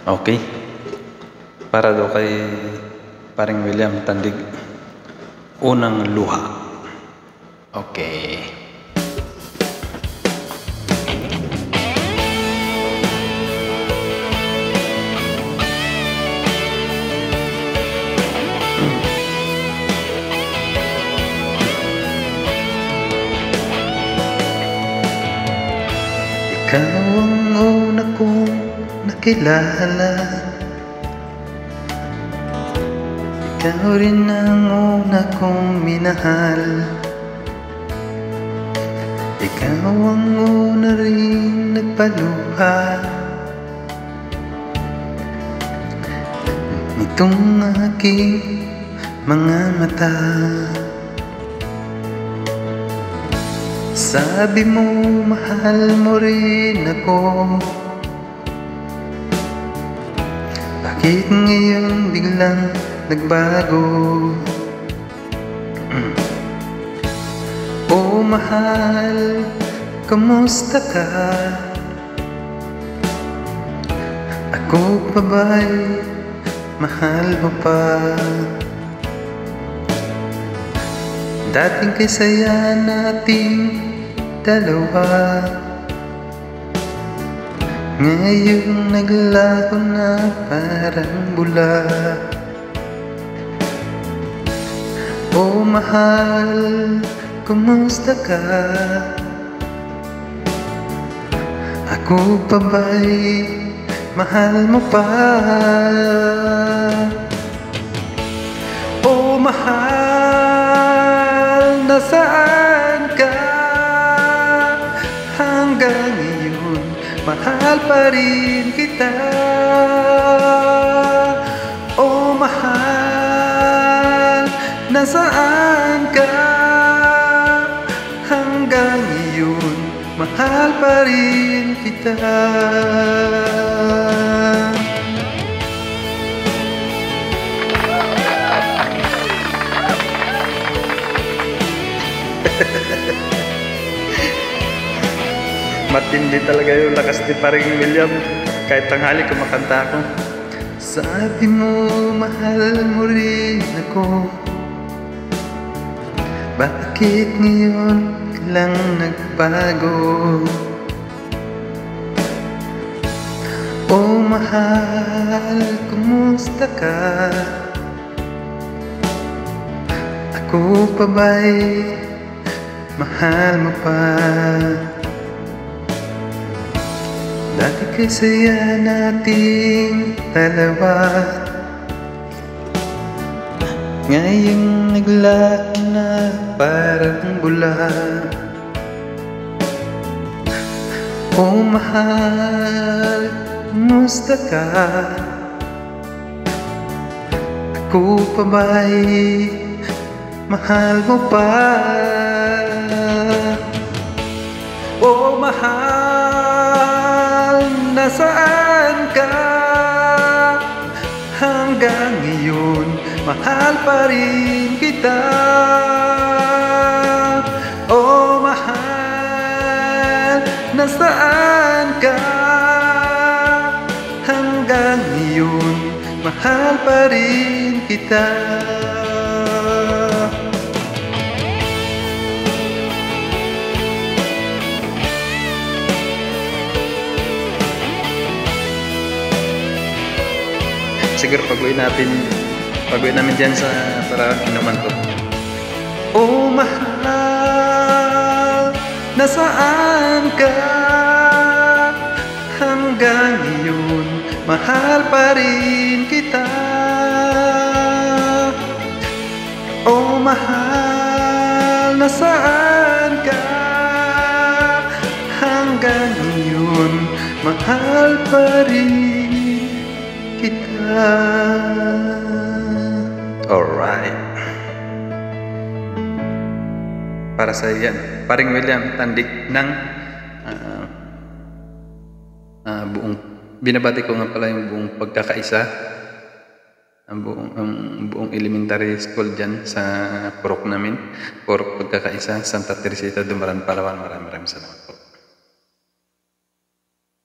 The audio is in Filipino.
Okay. Para daw kay paring William Tandig, Unang Luha. Okay. Ikaw ang una kong nakilala, ikaw rin ang una kong minahal, ikaw ang una rin nagpaluha nitong aking mga mata. Sabi mo mahal mo rin ako, bakit ngayon biglang nagbago? Oh mahal, kamusta ka? Ako pa ba'y mahal mo pa? Dating kasaya nating dalawa, ngayong naglaho na parang bula. Oh mahal, kumusta ka? Ako pa ba'y mahal mo pa? Oh mahal, nasaan ka? Hanggang ngayon, mahal pa rin kita. Oh mahal, nasaan ka? Hanggang ngayon, mahal pa rin kita. Matindi talaga yung lakas ni paring William. Kahit tanghali kumakanta ako. Sabi mo mahal mo rin ako, bakit ngayon lang nagbago? Oh mahal, kumusta ka? Ako pa ba'y mahal mo pa? Dati kasaya nating dalawa, ngayong naglaho na parang bula. Oh mahal, kumusta ka? Ako pa ba'y mahal mo pa? Oh mahal, nasaan ka? Hanggang ngayon, mahal pa rin kita. Oh mahal, nasaan ka? Hanggang ngayon, mahal pa rin kita. Siguro pag-uwi namin dyan sa para inuman ko. Oh mahal, nasaan ka? Hanggang ngayon, mahal pa rin kita. Oh mahal, nasaan ka? Hanggang ngayon, mahal pa rin kita. Alright. Para sa yan, paring William Tandig ng buong, binabati ko nga pala yung buong pagkakaisa, ang buong elementary school dyan sa Purok namin, Purok Pagkakaisa, Santa Teresita, Dumaran, Palawan. Maraming salamat po.